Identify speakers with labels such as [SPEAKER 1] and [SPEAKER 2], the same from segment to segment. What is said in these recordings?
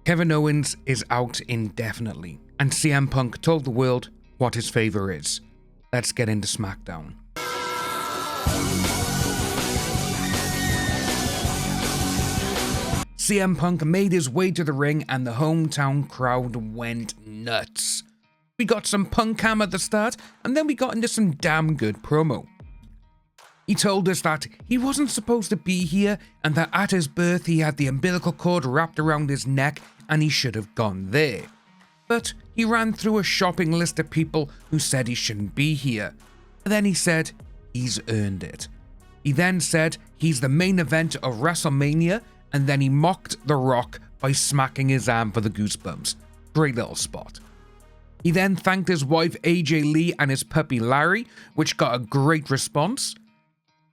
[SPEAKER 1] Kevin Owens is out indefinitely, and CM Punk told the world what his favor is. Let's get into Smackdown. CM Punk made his way to the ring and the hometown crowd went nuts. We got some Punk Cam at the start, and then we got into some damn good promo. He told us that he wasn't supposed to be here and that at his birth he had the umbilical cord wrapped around his neck and he should have gone there. But he ran through a shopping list of people who said he shouldn't be here. Then he said he's earned it. He then said he's the main event of WrestleMania, and then he mocked The Rock by smacking his arm for the goosebumps. Great little spot. He then thanked his wife AJ Lee and his puppy Larry, which got a great response.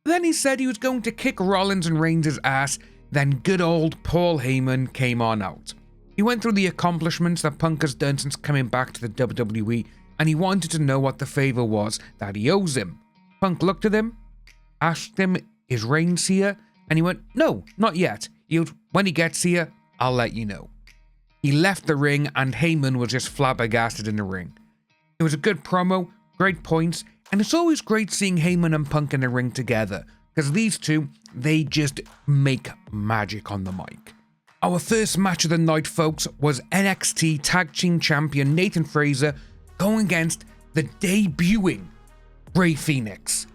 [SPEAKER 1] Then he said he was going to kick Rollins and Reigns' ass, then good old Paul Heyman came on out. He went through the accomplishments that Punk has done since coming back to the WWE, and he wanted to know what the favor was that he owes him. Punk looked at him, asked him, "Is Reigns here?" And he went, "No, not yet. When he gets here, I'll let you know." He left the ring and Heyman was just flabbergasted in the ring. It was a good promo, great points, and it's always great seeing Heyman and Punk in the ring together, because these two, they just make magic on the mic. Our first match of the night, folks, was NXT Tag Team Champion Nathan Frazer going against the debuting Rey Fenix.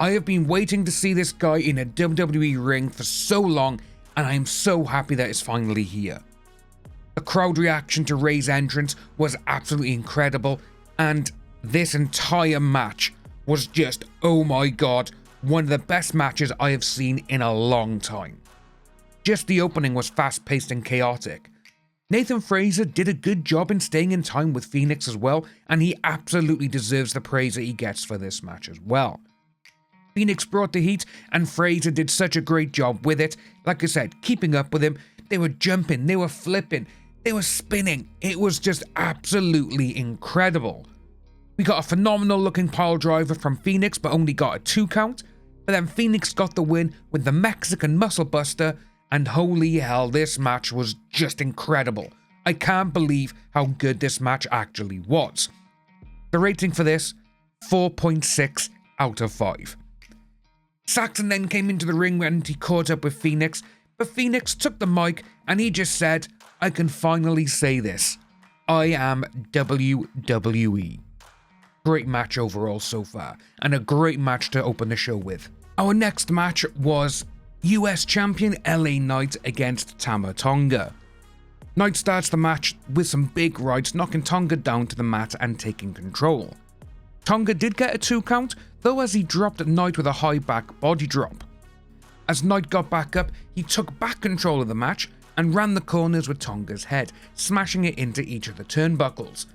[SPEAKER 1] I have been waiting to see this guy in a WWE ring for so long, and I am so happy that it's finally here. The crowd reaction to Rey's entrance was absolutely incredible, and this entire match was just, oh my god, one of the best matches I have seen in a long time. Just the opening was fast-paced and chaotic. Nathan Frazer did a good job in staying in time with Fenix as well, and he absolutely deserves the praise that he gets for this match as well. Fenix brought the heat, and Frazer did such a great job with it. Like I said, keeping up with him, they were jumping, they were flipping, they were spinning. It was just absolutely incredible. We got a phenomenal looking pile driver from Fenix, but only got a 2 count. But then Fenix got the win with the Mexican Muscle Buster, and holy hell, this match was just incredible. I can't believe how good this match actually was. The rating for this, 4.6 out of 5. Saxon then came into the ring when he caught up with Fenix, but Fenix took the mic and he just said, "I can finally say this. I am WWE." Great match overall so far, and a great match to open the show with. Our next match was US Champion LA Knight against Tama Tonga. Knight starts the match with some big rights, knocking Tonga down to the mat and taking control. Tonga did get a 2 count, though, as he dropped Knight with a high back body drop. As Knight got back up, he took back control of the match and ran the corners with Tonga's head, smashing it into each of the turnbuckles.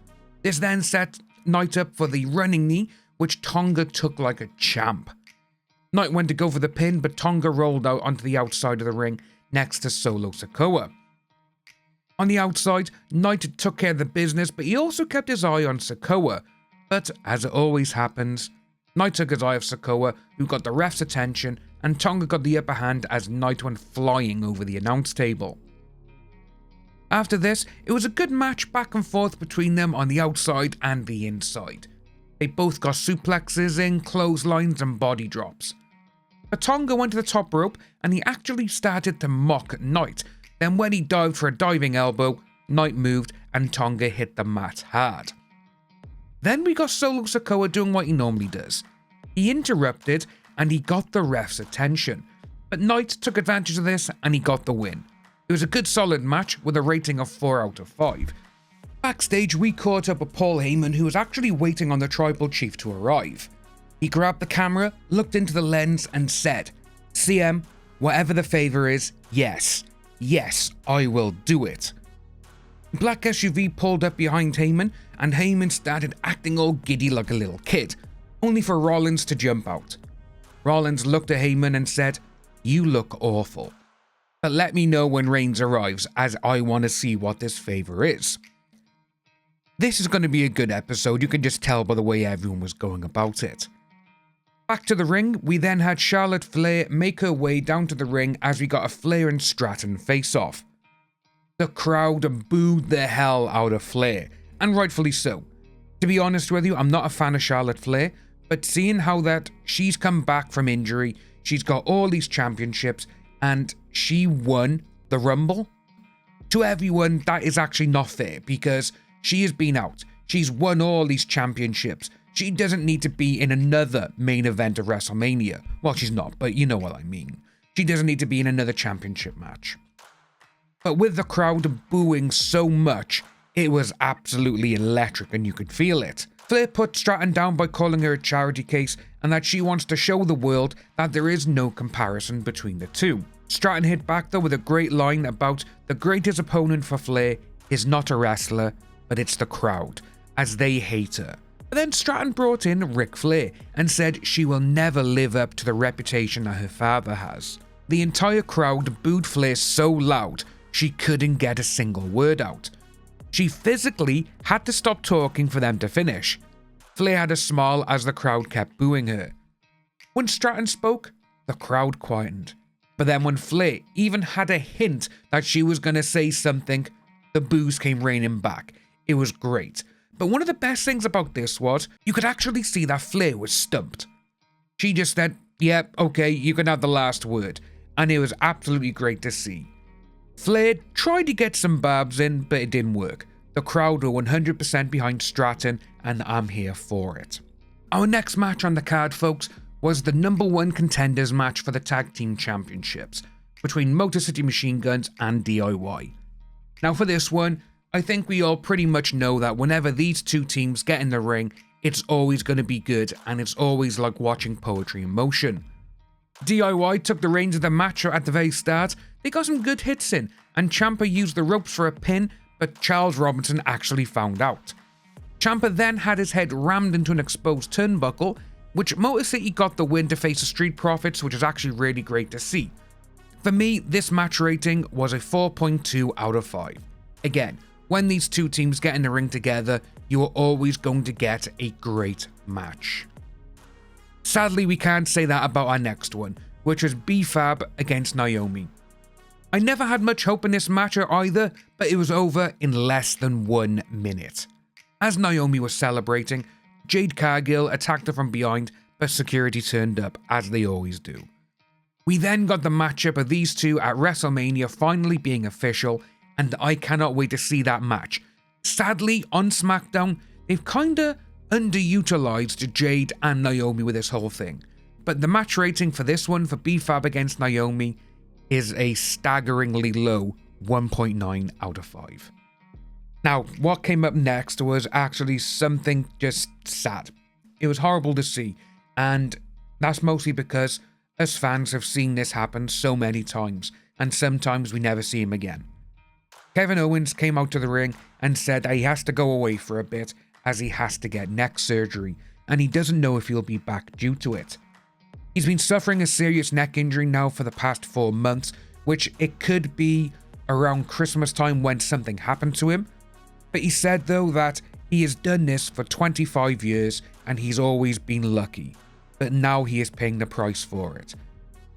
[SPEAKER 1] This then set Knight up for the running knee, which Tonga took like a champ. Knight went to go for the pin, but Tonga rolled out onto the outside of the ring next to Solo Sikoa. On the outside, Knight took care of the business, but he also kept his eye on Sikoa. But as it always happens, Knight took his eye off Sikoa, who got the ref's attention, and Tonga got the upper hand as Knight went flying over the announce table. After this, it was a good match back and forth between them on the outside and the inside. They both got suplexes in, clotheslines and body drops. But Tonga went to the top rope and he actually started to mock Knight. Then when he dived for a diving elbow, Knight moved and Tonga hit the mat hard. Then we got Solo Sikoa doing what he normally does. He interrupted and he got the ref's attention. But Knight took advantage of this and he got the win. It was a good solid match with a rating of 4 out of 5. Backstage, we caught up with Paul Heyman, who was actually waiting on the Tribal Chief to arrive. He grabbed the camera, looked into the lens and said, "CM, whatever the favor is, yes, I will do it." Black SUV pulled up behind Heyman and Heyman started acting all giddy like a little kid, only for Rollins to jump out. Rollins looked at Heyman and said, "You look awful. But let me know when Reigns arrives, as I want to see what this favor is." This is going to be a good episode, you can just tell by the way everyone was going about it. Back to the ring, we then had Charlotte Flair make her way down to the ring as we got a Flair and Stratton face-off. The crowd booed the hell out of Flair, and rightfully so. To be honest with you, I'm not a fan of Charlotte Flair, but seeing how that she's come back from injury, she's got all these championships, and she won the Rumble. To everyone, that is actually not fair, because she has been out. She's won all these championships. She doesn't need to be in another main event of WrestleMania. Well, she's not, but you know what I mean. She doesn't need to be in another championship match. But with the crowd booing so much, it was absolutely electric and you could feel it. Flair put Stratton down by calling her a charity case and that she wants to show the world that there is no comparison between the two. Stratton hit back though with a great line about the greatest opponent for Flair is not a wrestler, but it's the crowd, as they hate her. But then Stratton brought in Ric Flair and said she will never live up to the reputation that her father has. The entire crowd booed Flair so loud she couldn't get a single word out. She physically had to stop talking for them to finish. Flair had a smile as the crowd kept booing her. When Stratton spoke, the crowd quietened. But then when Flair even had a hint that she was going to say something, the boos came raining back. It was great. But one of the best things about this was, you could actually see that Flair was stumped. She just said, yeah, okay, you can have the last word. And it was absolutely great to see. Flair tried to get some barbs in, but it didn't work. The crowd were 100% behind Stratton, and I'm here for it. Our next match on the card, folks, was the #1 contenders match for the Tag Team Championships between Motor City Machine Guns and DIY. Now for this one, I think we all pretty much know that whenever these two teams get in the ring, it's always going to be good and it's always like watching poetry in motion. DIY took the reins of the match at the very start. They got some good hits in, and Ciampa used the ropes for a pin, but Charles Robinson actually found out. Ciampa then had his head rammed into an exposed turnbuckle, which Motor City got the win to face the Street Profits, which is actually really great to see. For me, this match rating was a 4.2 out of 5. Again, when these two teams get in the ring together, you are always going to get a great match. Sadly, we can't say that about our next one, which was B-Fab against Naomi. I never had much hope in this match either, but it was over in less than 1 minute. As Naomi was celebrating, Jade Cargill attacked her from behind, but security turned up, as they always do. We then got the matchup of these two at WrestleMania finally being official, and I cannot wait to see that match. Sadly, on Smackdown, they've kinda underutilized Jade and Naomi with this whole thing. But the match rating for this one, for B-Fab against Naomi, is a staggeringly low 1.9 out of 5. Now, what came up next was actually something just sad. It was horrible to see, and that's mostly because us fans have seen this happen so many times, and sometimes we never see him again. Kevin Owens came out to the ring and said that he has to go away for a bit as he has to get neck surgery, and he doesn't know if he'll be back due to it. He's been suffering a serious neck injury now for the past 4 months, which it could be around Christmas time when something happened to him. But he said though that he has done this for 25 years and he's always been lucky, but now he is paying the price for it.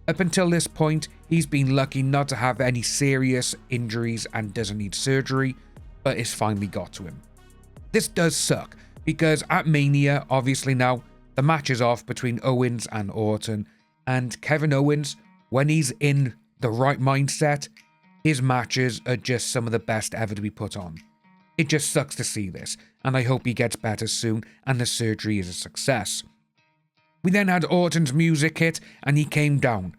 [SPEAKER 1] Up until this point, he's been lucky not to have any serious injuries and doesn't need surgery, but it's finally got to him. This does suck, because at Mania, obviously now, the match is off between Owens and Orton, and Kevin Owens, when he's in the right mindset, his matches are just some of the best ever to be put on. It just sucks to see this, and I hope he gets better soon and the surgery is a success. We then had Orton's music hit and he came down.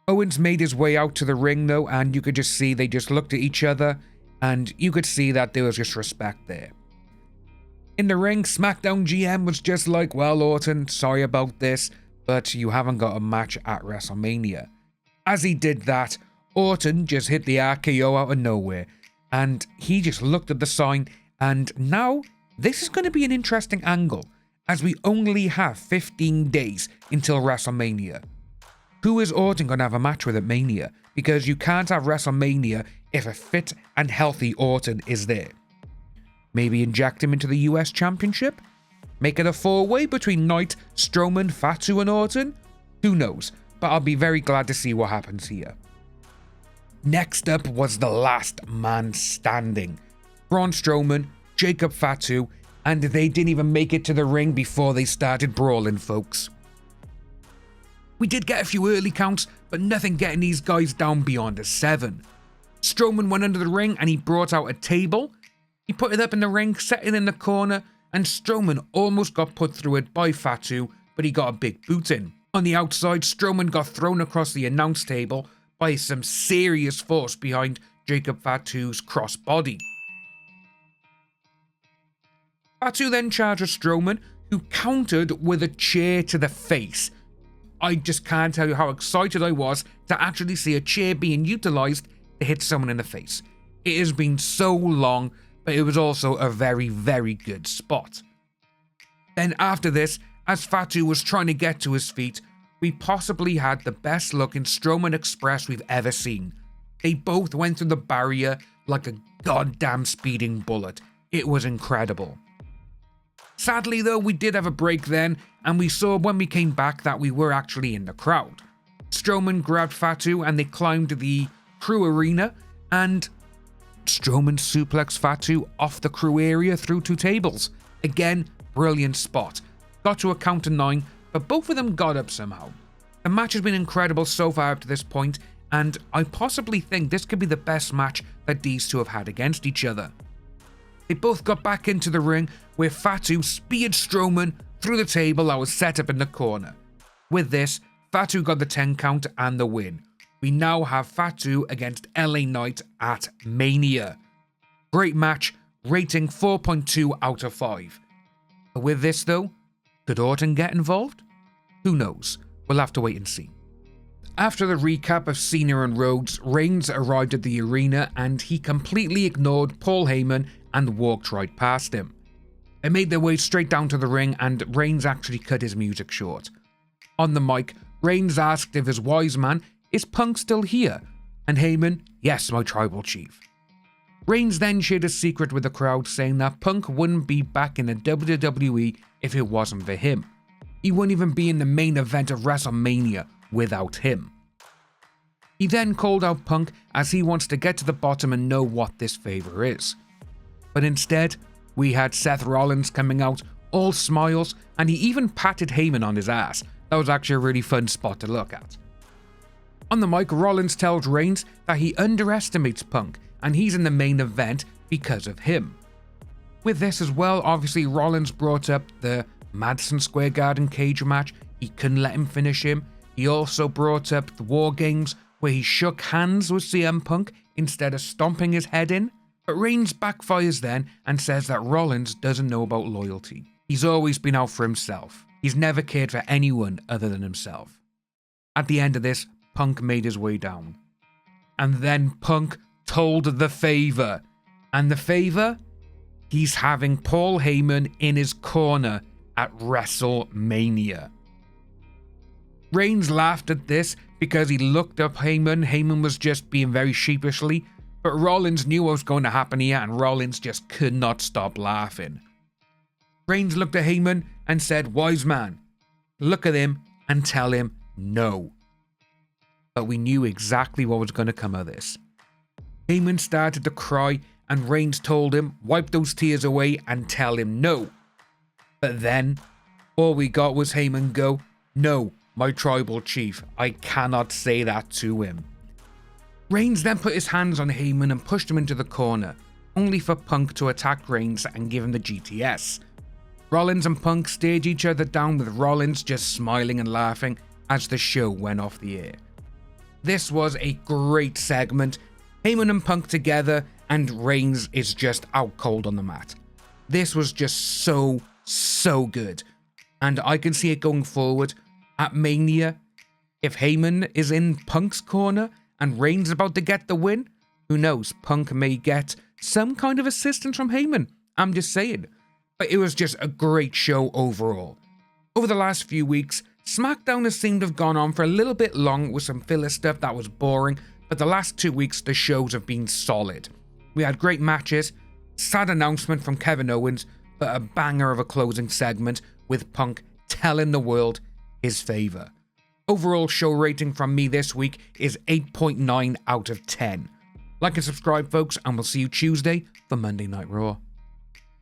[SPEAKER 1] Owens made his way out to the ring though, and you could just see they just looked at each other, and you could see that there was just respect there. In the ring, SmackDown GM was just like, well, Orton, sorry about this, but you haven't got a match at WrestleMania. As he did that, Orton just hit the RKO out of nowhere, and he just looked at the sign, and now this is going to be an interesting angle, as we only have 15 days until WrestleMania. Who is Orton going to have a match with at Mania? Because you can't have WrestleMania if a fit and healthy Orton is there. Maybe inject him into the US Championship? Make it a 4-way between Knight, Strowman, Fatu and Orton? Who knows, but I'll be very glad to see what happens here. Next up was the last man standing. Braun Strowman, Jacob Fatu, and they didn't even make it to the ring before they started brawling, folks. We did get a few early counts, but nothing getting these guys down beyond a 7. Strowman went under the ring and he brought out a table. He put it up in the ring, set it in the corner, and Strowman almost got put through it by Fatu, but he got a big boot in. On the outside, Strowman got thrown across the announce table by some serious force behind Jacob Fatu's crossbody. Fatu then charged Strowman, who countered with a chair to the face. I just can't tell you how excited I was to actually see a chair being utilised to hit someone in the face. It has been so long, but it was also a very, very good spot. Then after this, as Fatu was trying to get to his feet, we possibly had the best looking Strowman Express we've ever seen. They both went through the barrier like a goddamn speeding bullet. It was incredible. Sadly though, we did have a break then, and we saw when we came back that we were actually in the crowd. Strowman grabbed Fatu and they climbed the crew arena, and Strowman suplexed Fatu off the crew area through 2 tables. Again, brilliant spot. Got to a count of 9, but both of them got up somehow. The match has been incredible so far up to this point, and I possibly think this could be the best match that these two have had against each other. They both got back into the ring, where Fatu speared Strowman through the table that was set up in the corner. With this, Fatu got the 10 count and the win. We now have Fatu against LA Knight at Mania. Great match, rating 4.2 out of 5. But with this though, could Orton get involved? Who knows? We'll have to wait and see. After the recap of Cena and Rhodes, Reigns arrived at the arena and he completely ignored Paul Heyman and walked right past him. They made their way straight down to the ring and Reigns actually cut his music short. On the mic, Reigns asked if his wise man, is Punk still here? And Heyman, yes, my tribal chief. Reigns then shared a secret with the crowd, saying that Punk wouldn't be back in the WWE if it wasn't for him. He wouldn't even be in the main event of WrestleMania without him. He then called out Punk as he wants to get to the bottom and know what this favor is. But instead, we had Seth Rollins coming out, all smiles, and he even patted Heyman on his ass. That was actually a really fun spot to look at. On the mic, Rollins tells Reigns that he underestimates Punk, and he's in the main event because of him. With this as well, obviously Rollins brought up the Madison Square Garden cage match. He couldn't let him finish him. He also brought up the War Games, where he shook hands with CM Punk instead of stomping his head in. But Reigns backfires then and says that Rollins doesn't know about loyalty. He's always been out for himself. He's never cared for anyone other than himself. At the end of this, Punk made his way down. And then Punk told the favor. And the favor? He's having Paul Heyman in his corner at WrestleMania. Reigns laughed at this because he looked up Heyman. Heyman was just being very sheepishly. But Rollins knew what was going to happen here and Rollins just could not stop laughing. Reigns looked at Heyman and said, wise man, look at him and tell him no. But we knew exactly what was going to come of this. Heyman started to cry and Reigns told him, wipe those tears away and tell him no. But then, all we got was Heyman go, no, my tribal chief, I cannot say that to him. Reigns then put his hands on Heyman and pushed him into the corner, only for Punk to attack Reigns and give him the GTS. Rollins and Punk stared each other down with Rollins just smiling and laughing as the show went off the air. This was a great segment, Heyman and Punk together and Reigns is just out cold on the mat. This was just so good, and I can see it going forward at Mania. If Heyman is in Punk's corner and Reigns about to get the win, who knows, Punk may get some kind of assistance from Heyman. I'm just saying. But it was just a great show overall. Over the last few weeks, Smackdown has seemed to have gone on for a little bit long with some filler stuff that was boring, but the last 2 weeks the shows have been solid. We had great matches, sad announcement from Kevin Owens, but a banger of a closing segment with Punk telling the world his favor. Overall show rating from me this week is 8.9 out of 10. Like and subscribe, folks, and we'll see you Tuesday for Monday Night Raw.